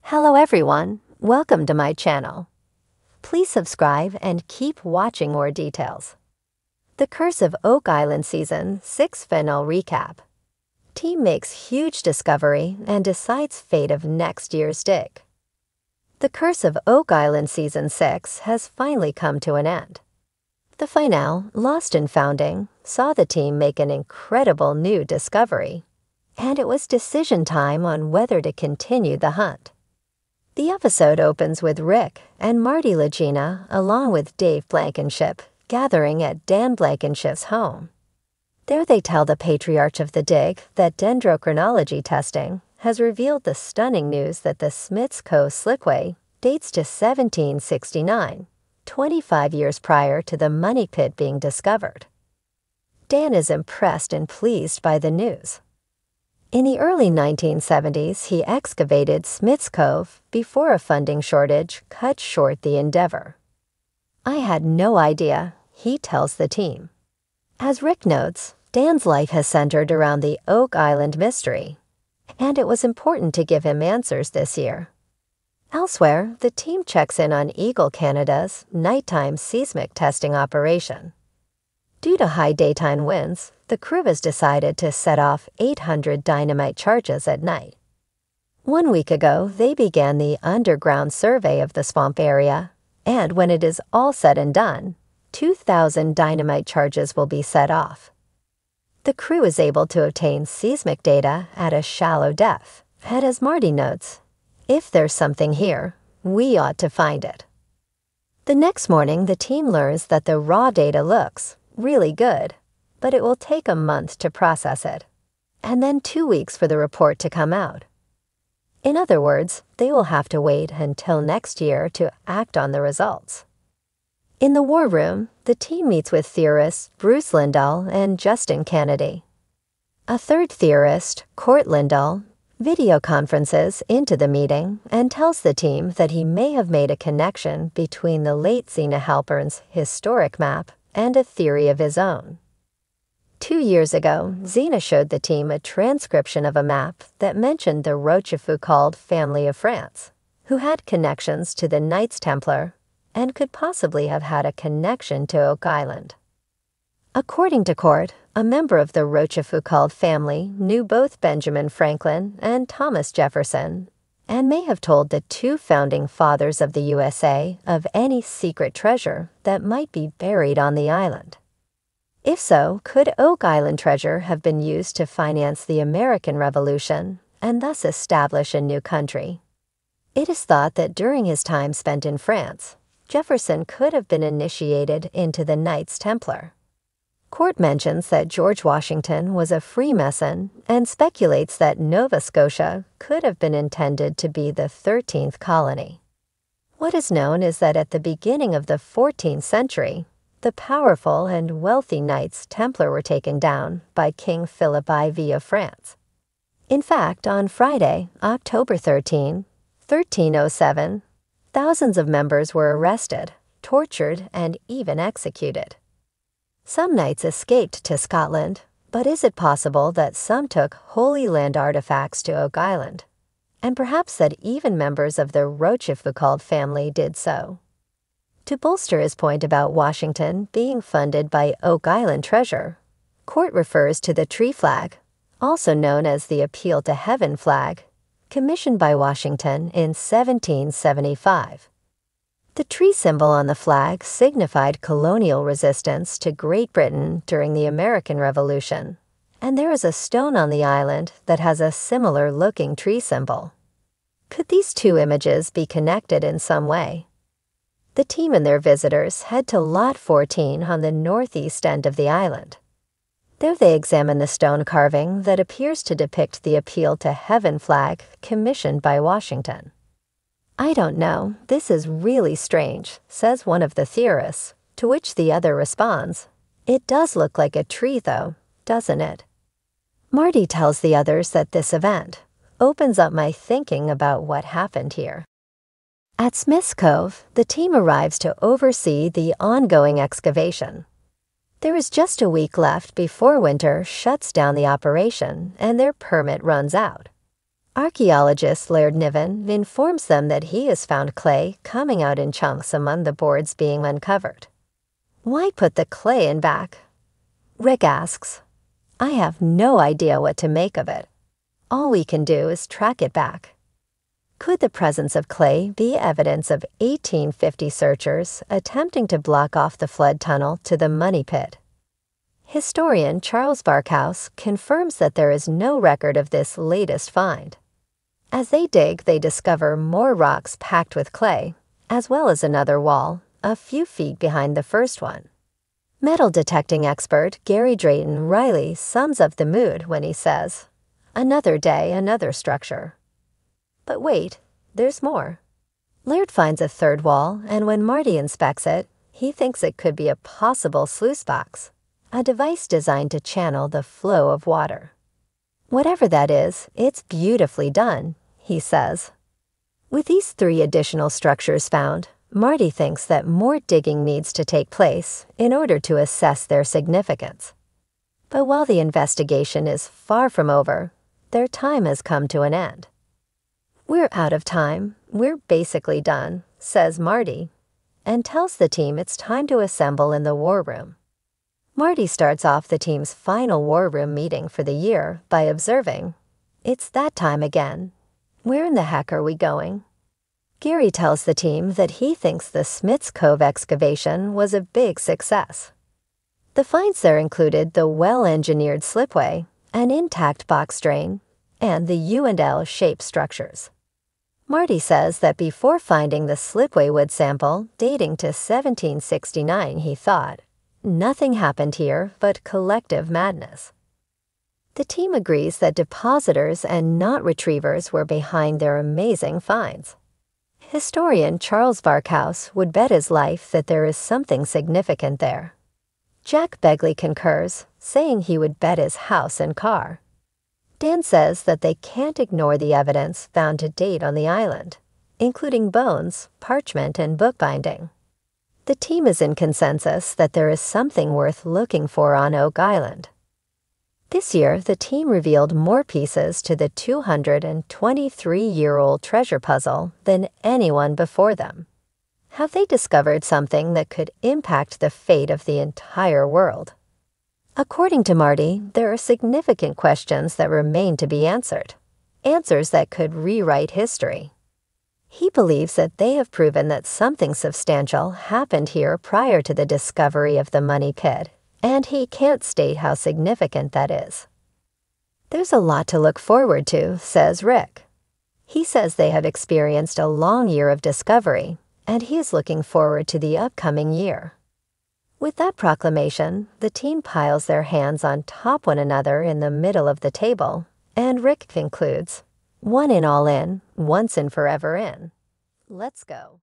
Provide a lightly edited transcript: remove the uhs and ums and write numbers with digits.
Hello everyone, welcome to my channel. Please subscribe and keep watching more details. The Curse of Oak Island Season 6 Final Recap. Team makes huge discovery and decides fate of next year's dig. The Curse of Oak Island Season 6 has finally come to an end. The finale, Lost in Founding, saw the team make an incredible new discovery, and it was decision time on whether to continue the hunt. The episode opens with Rick and Marty Lagina, along with Dave Blankenship, gathering at Dan Blankenship's home. There they tell the patriarch of the dig that dendrochronology testing has revealed the stunning news that the Smiths Cove Slickway dates to 1769, 25 years prior to the money pit being discovered. Dan is impressed and pleased by the news. In the early 1970s, he excavated Smiths Cove before a funding shortage cut short the endeavor. I had no idea, he tells the team. As Rick notes, Dan's life has centered around the Oak Island mystery, and it was important to give him answers this year. Elsewhere, the team checks in on Eagle Canada's nighttime seismic testing operation. Due to high daytime winds, the crew has decided to set off 800 dynamite charges at night. 1 week ago, they began the underground survey of the swamp area, and when it is all said and done, 2,000 dynamite charges will be set off. The crew is able to obtain seismic data at a shallow depth, and as Marty notes, if there's something here, we ought to find it. The next morning, the team learns that the raw data looks really good, but it will take a month to process it, and then 2 weeks for the report to come out. In other words, they will have to wait until next year to act on the results. In the war room, the team meets with theorists Bruce Lindahl and Justin Kennedy. A third theorist, Court Lindahl, video conferences into the meeting and tells the team that he may have made a connection between the late Zena Halpern's historic map and a theory of his own. 2 years ago, Zena showed the team a transcription of a map that mentioned the Rochefoucauld family of France, who had connections to the Knights Templar and could possibly have had a connection to Oak Island. According to Court, a member of the Rochefoucauld family knew both Benjamin Franklin and Thomas Jefferson, and may have told the 2 founding fathers of the USA of any secret treasure that might be buried on the island. If so, could Oak Island treasure have been used to finance the American Revolution and thus establish a new country? It is thought that during his time spent in France, Jefferson could have been initiated into the Knights Templar. Court mentions that George Washington was a Freemason and speculates that Nova Scotia could have been intended to be the 13th colony. What is known is that at the beginning of the 14th century, the powerful and wealthy Knights Templar were taken down by King Philip IV of France. In fact, on Friday, October 13, 1307, thousands of members were arrested, tortured, and even executed. Some knights escaped to Scotland, but is it possible that some took Holy Land artifacts to Oak Island, and perhaps that even members of the Rochefoucauld family did so? To bolster his point about Washington being funded by Oak Island treasure, Court refers to the tree flag, also known as the Appeal to Heaven flag, commissioned by Washington in 1775. The tree symbol on the flag signified colonial resistance to Great Britain during the American Revolution, and there is a stone on the island that has a similar-looking tree symbol. Could these 2 images be connected in some way? The team and their visitors head to Lot 14 on the northeast end of the island. There they examine the stone carving that appears to depict the Appeal to Heaven flag commissioned by Washington. I don't know, this is really strange, says one of the theorists, to which the other responds, it does look like a tree though, doesn't it? Marty tells the others that this event opens up my thinking about what happened here. At Smiths Cove, the team arrives to oversee the ongoing excavation. There is just a week left before winter shuts down the operation and their permit runs out. Archaeologist Laird Niven informs them that he has found clay coming out in chunks among the boards being uncovered. Why put the clay in back? Rick asks. I have no idea what to make of it. All we can do is track it back. Could the presence of clay be evidence of 1850 searchers attempting to block off the flood tunnel to the money pit? Historian Charles Barkhouse confirms that there is no record of this latest find. As they dig, they discover more rocks packed with clay, as well as another wall, a few feet behind the first one. Metal detecting expert Gary Drayton Riley sums up the mood when he says, "Another day, another structure." But wait, there's more. Laird finds a third wall, and when Marty inspects it, he thinks it could be a possible sluice box, a device designed to channel the flow of water. Whatever that is, it's beautifully done, he says. With these 3 additional structures found, Marty thinks that more digging needs to take place in order to assess their significance. But while the investigation is far from over, their time has come to an end. We're out of time, we're basically done, says Marty, and tells the team it's time to assemble in the war room. Marty starts off the team's final war room meeting for the year by observing, "It's that time again. Where in the heck are we going?" Gary tells the team that he thinks the Smith's Cove excavation was a big success. The finds there included the well-engineered slipway, an intact box drain, and the U&L shaped structures. Marty says that before finding the slipway wood sample dating to 1769, he thought, nothing happened here but collective madness. The team agrees that depositors and not retrievers were behind their amazing finds. Historian Charles Barkhouse would bet his life that there is something significant there. Jack Begley concurs, saying he would bet his house and car. Dan says that they can't ignore the evidence found to date on the island, including bones, parchment, and bookbinding. The team is in consensus that there is something worth looking for on Oak Island. This year, the team revealed more pieces to the 223-year-old treasure puzzle than anyone before them. Have they discovered something that could impact the fate of the entire world? According to Marty, there are significant questions that remain to be answered, answers that could rewrite history. He believes that they have proven that something substantial happened here prior to the discovery of the money pit, and he can't state how significant that is. There's a lot to look forward to, says Rick. He says they have experienced a long year of discovery, and he is looking forward to the upcoming year. With that proclamation, the team piles their hands on top one another in the middle of the table, and Rick concludes, "One in all in, once and forever in. Let's go."